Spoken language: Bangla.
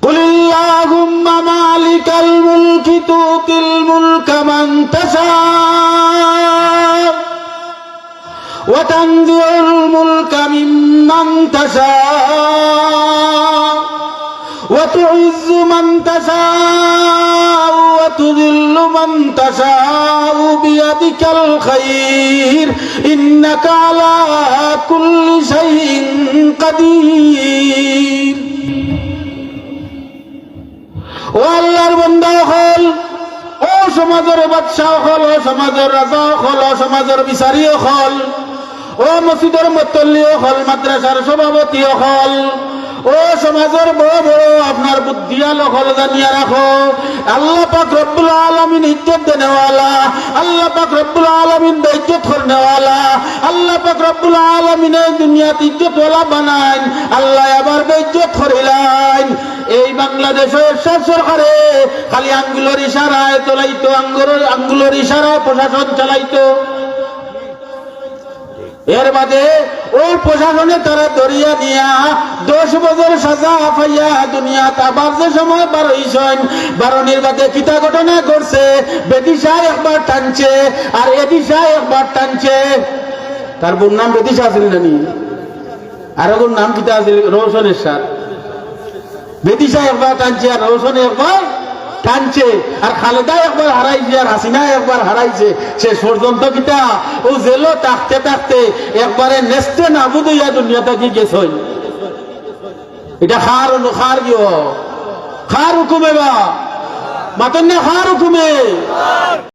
কুলিল্লাহুম্মা মালিকাল মুলকি তুতিল মুলকা মান তাশা ওয়া তানজিউল মুলকা মিম্মান তাশা ওয়া তুইজ্জু মান তাশা ওয়া তুযিল্লু মান তাশা বিয়াদিকাল খায়র ইন্নাকা আলা কুল্লি শাইইন কাদির। ও আল্লাহর বান্দা হল, ও সমাজের বাদশাহ হল, ও সমাজের রাজা হল, ও সমাজের বিচারী হল, ও মসজিদের মুতল্লি হল, মাদ্রাসার সভাপতি হল, ও সমাজের বড় বড় আপনার বুদ্ধিয়াল হল, জানিয়া রাখো আল্লাহ পাক রব্বুল আলামিন ইজ্জত দেনেওয়ালা, আল্লাহ পাক রব্বুল আলামিন বেইজ্জত করনেওয়ালা, আল্লাহ পাক রব্বুল আলামিন দুনিয়াত ইজ্জতওয়ালা বানাইন, আল্লাহ আবার বেইজ্জত করিলেন। এই বাংলাদেশের সরকারে খালি আঙ্গুলের ইশারায় চলাইতো, আঙ্গুলের ইশারায় প্রশাসন চালাইতো। এর বাদে ওই প্রশাসনে তারা দরিয়া নিয়া 10 বছর সাজা পাইয়া দুনিয়াত আবার যে সময় বার হইছেন, বারণের বাদে কিতা ঘটনা করছে, বেদিশা একবার টানছে আর এদিশা একবার টানছে। তার বোন নাম বেদিশা আছিল নানি, আর ওর নাম কিতা আছিল রৌশনের সার। বেদিশা একবার টানছে আর রৌশন একবার টানছে, আর খালেদা একবার হারাইছে আর হাসিনা একবার হারাইছে। শেষ পর্যন্ত কিতা ও জেলো থাকতে থাকতে একবারে নেস্তে নাবুদ হইয়া দুনিয়া থেকে গেছেন। এটা খার গিয়ে খার হুকুমে বা মাতন না খার হুকুমে।